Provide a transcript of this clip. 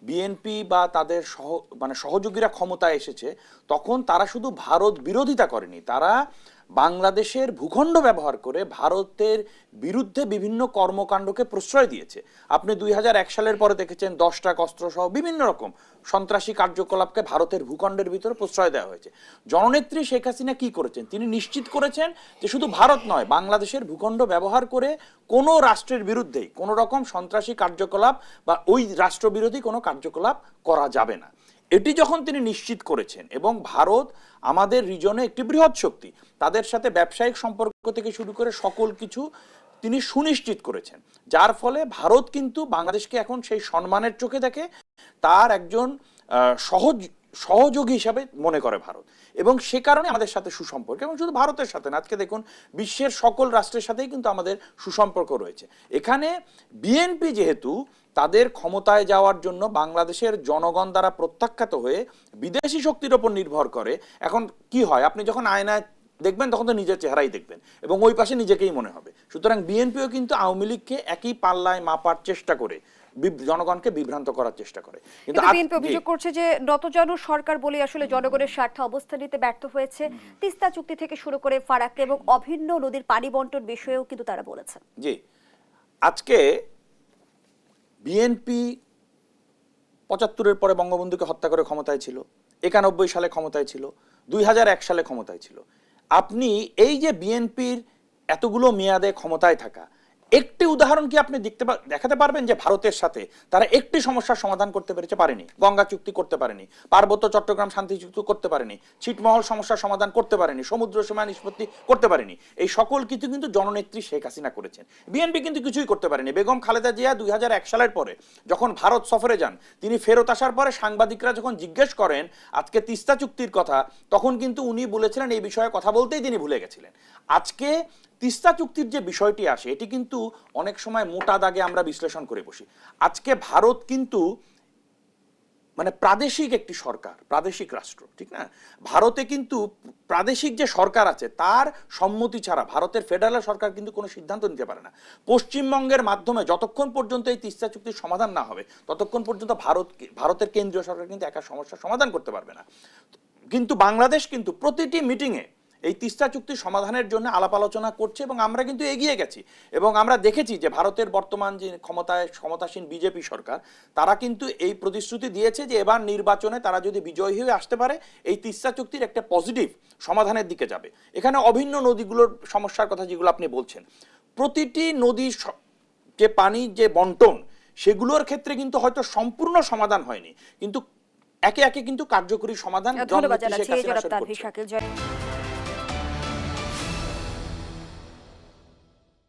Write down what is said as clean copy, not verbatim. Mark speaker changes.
Speaker 1: BNP বা তাদের সহযোগীরা ক্ষমতায় এসেছে, তখন তারা শুধু ভারত বিরোধিতা করেনি, তারা বাংলাদেশের ভূখণ্ড ব্যবহার করে ভারতের বিরুদ্ধে বিভিন্ন কর্মকাণ্ডকে প্রশ্রয় দিয়েছে। আপনি 2001 সালের পরে দেখেছেন 10 ট্রাক অস্ত্র সহ বিভিন্ন রকম সন্ত্রাসী কার্যকলাপকে ভারতের ভূখণ্ডের ভিতরে প্রশ্রয় দেওয়া হয়েছে। জননেত্রী শেখ হাসিনা কি করেছেন? তিনি নিশ্চিত করেছেন যে শুধু ভারত নয়, বাংলাদেশের ভূখণ্ড ব্যবহার করে কোনো রাষ্ট্রের বিরুদ্ধেই কোনো রকম সন্ত্রাসী কার্যকলাপ বা ওই রাষ্ট্রবিরোধী কোনো কার্যকলাপ করা যাবে না। এটি যখন তিনি নিশ্চিত করেছেন, এবং ভারত আমাদের রিজনে একটি বৃহৎ শক্তি, তাদের সাথে ব্যবসায়িক সম্পর্ক থেকে শুরু করে সকল কিছু তিনি সুনিশ্চিত করেছেন, যার ফলে ভারত কিন্তু বাংলাদেশকে এখন সেই সম্মানের চোখে দেখে, তার একজন সহযোগী হিসাবে মনে করে ভারত, এবং সে কারণে আমাদের সাথে সুসম্পর্ক। এবং শুধু ভারতের সাথে না, আজকে দেখুন বিশ্বের সকল রাষ্ট্রের সাথেই কিন্তু আমাদের সুসম্পর্ক রয়েছে। এখানে বিএনপি যেহেতু তাদের ক্ষমতায় যাওয়ার জন্য বাংলাদেশের জনগণ দ্বারা প্রত্যাখ্যাত হয়ে বিদেশি শক্তির ওপর নির্ভর করে, এখন কি হয়, আপনি যখন আয়নায় দেখবেন তখন তো নিজের চেহারাই দেখবেন এবং ওই পাশে নিজেকেই মনে হবে। সুতরাং বিএনপিও কিন্তু আওয়ামী লীগকে একই পাল্লায় মাপার চেষ্টা করে জনগণকে বিভ্রান্ত করার চেষ্টা করে।
Speaker 2: কিন্তু বিএনপি অভিযোগ করছে যে নতজানু সরকার বলে আসলে জনগণের স্বার্থে অবস্থান নিতে ব্যর্থ হয়েছে। তিস্তা চুক্তি থেকে শুরু করে ফারাক্কা এবং অভিন্ন নদীর পানি বন্টন বিষয়েও কিন্তু তারা বলেছেন।
Speaker 1: জি, আজকে বিএনপি 75-এর পরে বঙ্গবন্ধুকে হত্যা করে ক্ষমতায় ছিল, 91 সালে ক্ষমতায় ছিল, 2001 সালে ক্ষমতায় ছিল। আপনি এই যে বিএনপির এতগুলো মেয়াদে ক্ষমতায় থাকা, একটি উদাহরণ কি আপনি দেখাতে পারবেন যে ভারতের সাথে তারা একটি সমস্যার সমাধান করতে পেরেছে? পারেনি। গঙ্গা চুক্তি করতে পারেনি, পার্বত্য চট্টগ্রাম শান্তি চুক্তি করতে পারেনি, ছিটমহল সমস্যার সমাধান করতে পারেনি, সমুদ্র সীমা নিষ্পত্তি করতে পারেনি। এই সকল কিছু কিন্তু জননেত্রী শেখ হাসিনা করেছেন। বিএনপি কিন্তু কিছুই করতে পারেনি। বেগম খালেদা জিয়া 2001 সালের পরে যখন ভারত সফরে যান, তিনি ফেরত আসার পরে সাংবাদিকরা যখন জিজ্ঞেস করেন আজকে তিস্তা চুক্তির কথা, তখন কিন্তু উনি বলেছিলেন এই বিষয়ে কথা বলতেই তিনি ভুলে গেছিলেন। আজকে তিস্তা চুক্তির যে বিষয়টি আসে, এটি কিন্তু অনেক সময় মোটা দাগে আমরা বিশ্লেষণ করে বসি। আজকে ভারত কিন্তু প্রাদেশিক একটি সরকার, প্রাদেশিক রাষ্ট্র, ঠিক না? ভারতে কিন্তু প্রাদেশিক যে সরকার আছে তার সম্মতি ছাড়া ভারতের ফেডারেল সরকার কিন্তু কোনো সিদ্ধান্ত নিতে পারে না। পশ্চিমবঙ্গের মাধ্যমে যতক্ষণ পর্যন্ত এই তিস্তা চুক্তির সমাধান না হবে, ততক্ষণ পর্যন্ত ভারতের কেন্দ্রীয় সরকার কিন্তু একা সমস্যার সমাধান করতে পারবে না। কিন্তু বাংলাদেশ কিন্তু প্রতিটি মিটিংয়ে এই তিস্তা চুক্তি সমাধানের জন্য আলাপ আলোচনা করছে, এবং আমরা কিন্তু এগিয়ে গেছি। এবং আমরা দেখেছি যে ভারতের বর্তমান যে ক্ষমতাসীন বিজেপি সরকার, তারা কিন্তু এই প্রতিশ্রুতি দিয়েছে যে এবার নির্বাচনে তারা যদি বিজয়ী হয়ে আসতে পারে, এই তিস্তা চুক্তির একটা পজিটিভ সমাধানের দিকে যাবে। এখানে অভিন্ন নদীগুলোর সমস্যার কথা যেগুলো আপনি বলছেন, প্রতিটি নদীর যে পানি যে বন্টন, সেগুলোর ক্ষেত্রে কিন্তু হয়তো সম্পূর্ণ সমাধান হয়নি, কিন্তু একে একে কিন্তু কার্যকরী সমাধান।
Speaker 2: ধন্যবাদ জানাচ্ছি।